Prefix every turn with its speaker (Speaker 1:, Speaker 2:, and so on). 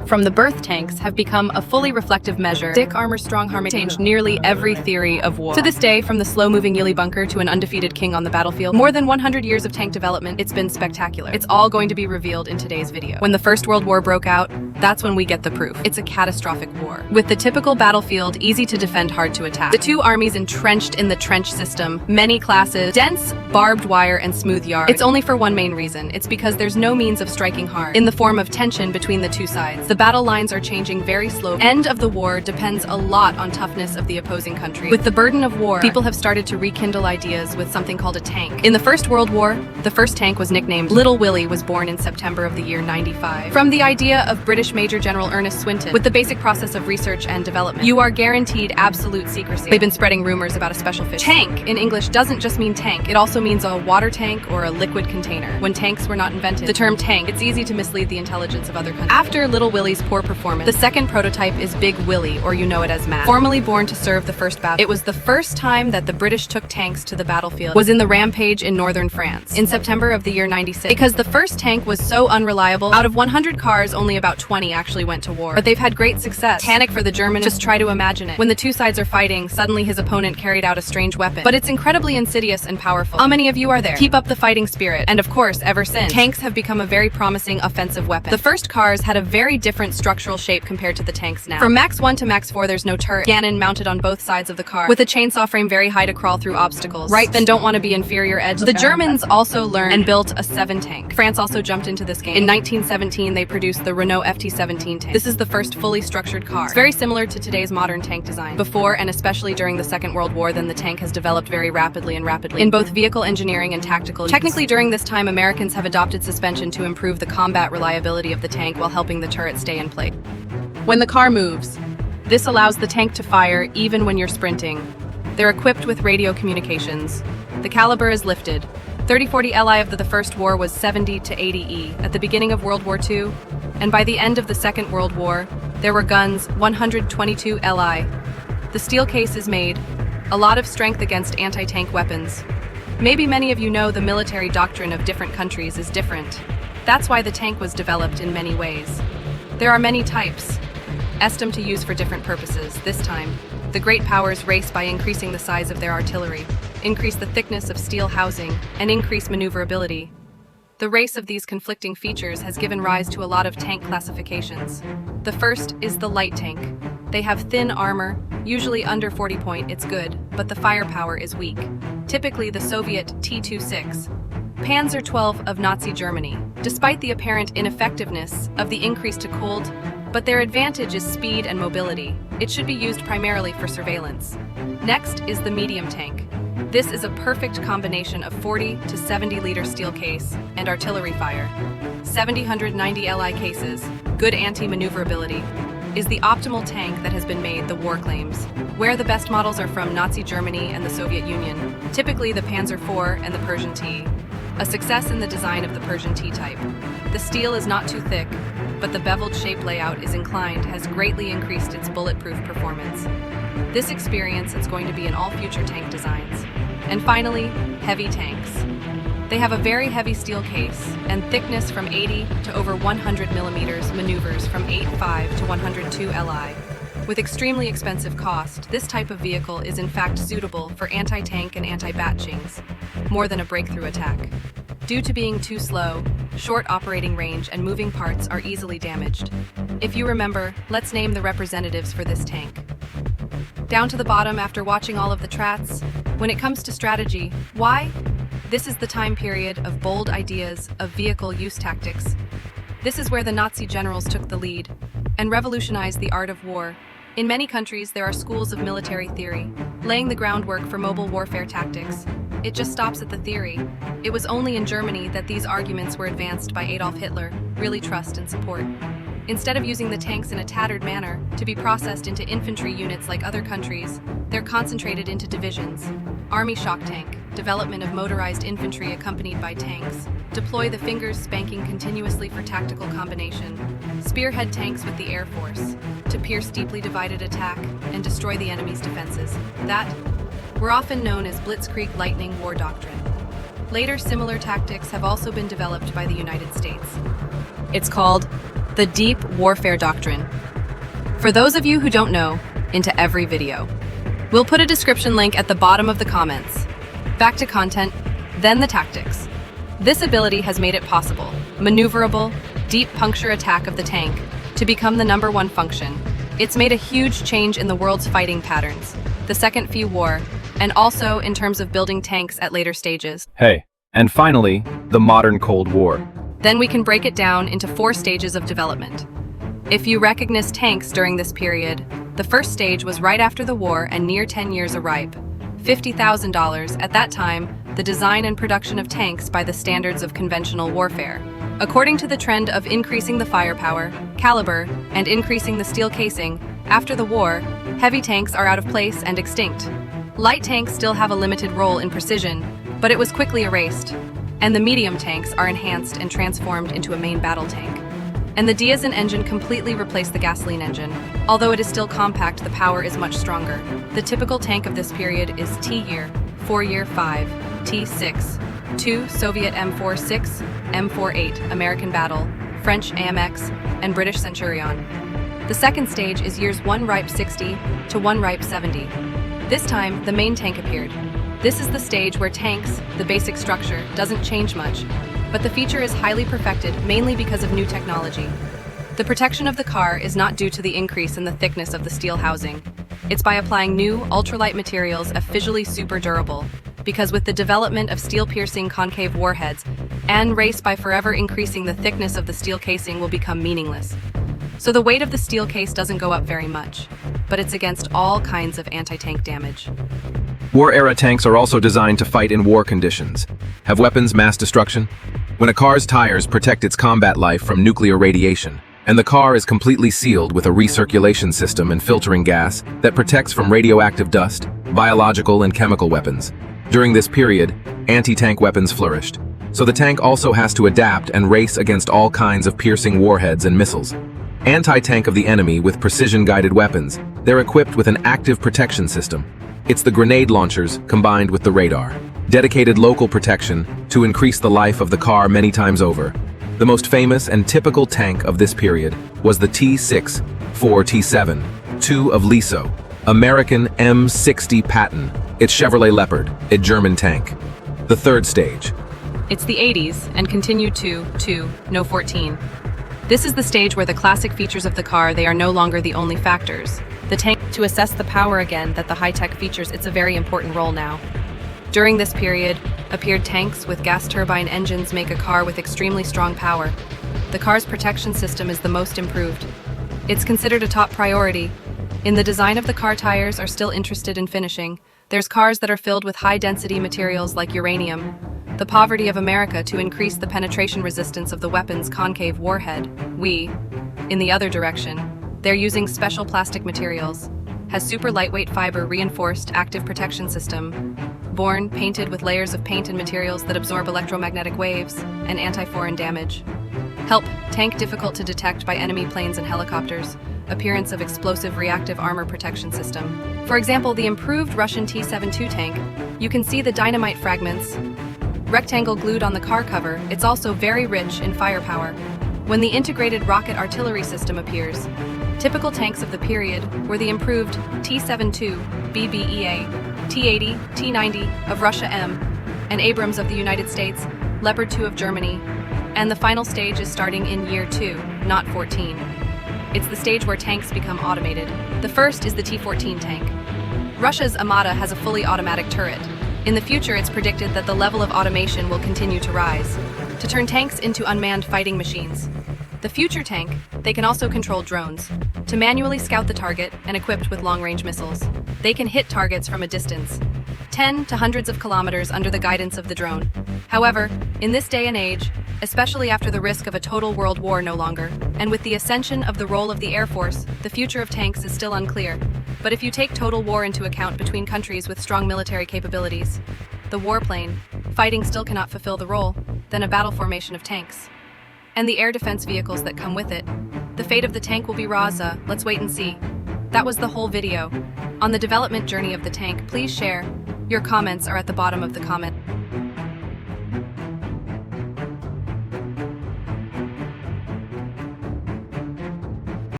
Speaker 1: from the birth tanks have become a fully reflective measure. Thick armor, strong armor changed nearly every theory of war. To this day, from the slow-moving Yuli bunker to an undefeated king on the battlefield, more than 100 years of tank development, it's been spectacular. It's all going to be revealed in today's video. When the First World War broke out, that's when we get the proof. It's a catastrophic war. With the typical battlefield, easy to defend, hard to attack. The two armies entrenched in the trench system, many classes, dense, barbed wire, and smooth yards. It's only for one main reason. It's because there's no means of striking hard, in the form of tension between the two sides. The battle lines are changing very slowly. End of the war depends a lot on toughness of the opposing country. With the burden of war, people have started to rekindle ideas with something called a tank. In the First World War, the first tank was nicknamed Little Willie, was born in September of the year 95. From the idea of British Major General Ernest Swinton, with the basic process of research and development. You are guaranteed absolute secrecy. They've been spreading rumors about a special fish. Tank in English doesn't just mean tank. It also means a water tank or a liquid container. When tanks were not invented, the term tank, it's easy to mislead the intelligence of other countries. After Little Willie's poor performance, the second prototype is Big Willie, or you know it as MAD. Formerly born to serve the first battle, it was the first time that the British took tanks to the battlefield, was in the Rampage in northern France, in September of the year 96. Because the first tank was so unreliable, out of 100 cars, only about 20 actually went to war. But they've had great success. Panic for the Germans, just try to imagine it. When the two sides are fighting, suddenly his opponent carried out a strange weapon. But it's incredibly insidious and powerful. How many of you are there? Keep up the fighting spirit. And of course, ever since, tanks have become a very promising offensive weapon. The first cars had a very different structural shape compared to the tanks now. From Max 1 to Max 4, there's no turret. Gannon mounted on both sides of the car, with a chainsaw frame very high to crawl through obstacles. Right, then don't want to be inferior edge. The Germans also learned and built a 7 tank. France also jumped into this game. In 1917, they produced the Renault FT-17 tank. This is the first fully structured car. It's very similar to today's modern tank design. Before, and especially during the Second World War, then the tank has developed very rapidly in both vehicle engineering and tactical use. Technically, during this time, Americans have adopted suspension to improve the combat reliability of the tank while helping the turret stay in place. When the car moves, this allows the tank to fire even when you're sprinting. They're equipped with radio communications. The caliber is lifted. 30-40 Li of the First War was 70 to 80 E at the beginning of World War II, and by the end of the Second World War, there were guns 122 Li. The steel case is made, a lot of strength against anti-tank weapons. Maybe many of you know the military doctrine of different countries is different. That's why the tank was developed in many ways. There are many types, estimated to use for different purposes. This time, the great powers race by increasing the size of their artillery, increase the thickness of steel housing, and increase maneuverability. The race of these conflicting features has given rise to a lot of tank classifications. The first is the light tank. They have thin armor, usually under 40 point, it's good, but the firepower is weak. Typically the Soviet T-26, Panzer 12 of Nazi Germany, despite the apparent ineffectiveness of the increase to cold, but their advantage is speed and mobility. It should be used primarily for surveillance. Next is the medium tank. This is a perfect combination of 40 to 70 liter steel case and artillery fire. 790 Li cases, good anti-maneuverability, is the optimal tank that has been made, the war claims. Where the best models are from Nazi Germany and the Soviet Union, typically the Panzer IV and the Persian T. A success in the design of the Persian T type. The steel is not too thick, but the beveled shape layout is inclined has greatly increased its bulletproof performance. This experience is going to be in all future tank designs. And finally, heavy tanks. They have a very heavy steel case and thickness from 80 to over 100 millimeters, maneuvers from 8.5 to 102 Li. With extremely expensive cost, this type of vehicle is in fact suitable for anti-tank and anti-batchings, more than a breakthrough attack. Due to being too slow, short operating range and moving parts are easily damaged. If you remember, let's name the representatives for this tank. Down to the bottom after watching all of the trats, when it comes to strategy, why? This is the time period of bold ideas of vehicle use tactics. This is where the Nazi generals took the lead and revolutionized the art of war. In many countries, there are schools of military theory, laying the groundwork for mobile warfare tactics. It just stops at the theory. It was only in Germany that these arguments were advanced by Adolf Hitler, really trust and support. Instead of using the tanks in a tattered manner to be processed into infantry units like other countries, they're concentrated into divisions. Army shock tank, development of motorized infantry accompanied by tanks. Deploy the fingers spanking continuously for tactical combination. Spearhead tanks with the Air Force to pierce deeply divided attack and destroy the enemy's defenses. That were often known as Blitzkrieg Lightning War Doctrine. Later similar tactics have also been developed by the United States. It's called The deep warfare doctrine. For those of you who don't know, into every video. We'll put a description link at the bottom of the comments. Back to content, then the tactics. This ability has made it possible, maneuverable, deep puncture attack of the tank, to become the #1 function. It's made a huge change in the world's fighting patterns, the Second Few War, and also in terms of building tanks at later stages.
Speaker 2: Hey, and finally, the modern Cold War.
Speaker 1: Then we can break it down into 4 stages of development. If you recognize tanks during this period, the first stage was right after the war and near 10 years arrive. $50,000 at that time, the design and production of tanks by the standards of conventional warfare. According to the trend of increasing the firepower, caliber, and increasing the steel casing, after the war, heavy tanks are out of place and extinct. Light tanks still have a limited role in precision, but it was quickly erased. And the medium tanks are enhanced and transformed into a main battle tank. And the diesel engine completely replaced the gasoline engine. Although it is still compact, the power is much stronger. The typical tank of this period is T-year, 4-year 5, T6, 2 Soviet M4 6, M4 8, American Battle, French AMX, and British Centurion. The second stage is years 1 Ripe 60 to 1 Ripe 70. This time, the main tank appeared. This is the stage where tanks, the basic structure, doesn't change much, but the feature is highly perfected mainly because of new technology. The protection of the car is not due to the increase in the thickness of the steel housing. It's by applying new, ultralight materials visually super durable, because with the development of steel-piercing concave warheads, and race by forever increasing the thickness of the steel casing will become meaningless. So the weight of the steel case doesn't go up very much, but it's against all kinds of anti-tank damage.
Speaker 2: War-era tanks are also designed to fight in war conditions. Have weapons mass destruction? When a car's tires protect its combat life from nuclear radiation, and the car is completely sealed with a recirculation system and filtering gas that protects from radioactive dust, biological and chemical weapons. During this period, anti-tank weapons flourished, so the tank also has to adapt and race against all kinds of piercing warheads and missiles. Anti-tank of the enemy with precision-guided weapons, they're equipped with an active protection system. It's the grenade launchers combined with the radar. Dedicated local protection to increase the life of the car many times over. The most famous and typical tank of this period was the T6, 4 T7, 2 of LISO, American M60 Patton, its Chevrolet Leopard, a German tank. The third stage.
Speaker 1: It's the 80s and continued to No 14. This is the stage where the classic features of the car, they are no longer the only factors. The tank, to assess the power again that the high-tech features, it's a very important role now. During this period, appeared tanks with gas turbine engines make a car with extremely strong power. The car's protection system is the most improved. It's considered a top priority. In the design of the car, tires are still interested in finishing. There's cars that are filled with high-density materials like uranium. The poverty of America to increase the penetration resistance of the weapon's concave warhead. In the other direction, they're using special plastic materials. Has super lightweight fiber reinforced active protection system. Born, painted with layers of paint and materials that absorb electromagnetic waves and anti-foreign damage. Help, tank difficult to detect by enemy planes and helicopters. Appearance of explosive reactive armor protection system. For example, the improved Russian T-72 tank, you can see the dynamite fragments. Rectangle glued on the car cover, it's also very rich in firepower. When the integrated rocket artillery system appears, typical tanks of the period were the improved T-72, BBEA, T-80, T-90 of Russia M, and Abrams of the United States, Leopard 2 of Germany, and the final stage is starting in year 2, not 14. It's the stage where tanks become automated. The first is the T-14 tank. Russia's Armata has a fully automatic turret. In the future, it's predicted that the level of automation will continue to rise, to turn tanks into unmanned fighting machines. The future tank, they can also control drones, to manually scout the target and equipped with long-range missiles. They can hit targets from a distance, 10 to hundreds of kilometers under the guidance of the drone. However, in this day and age, especially after the risk of a total world war no longer, and with the ascension of the role of the Air Force, the future of tanks is still unclear. But if you take total war into account between countries with strong military capabilities, the warplane, fighting still cannot fulfill the role, then a battle formation of tanks. And the air defense vehicles that come with it. The fate of the tank will be Raza, let's wait and see. That was the whole video. On the development journey of the tank, please share. Your comments are at the bottom of the comment.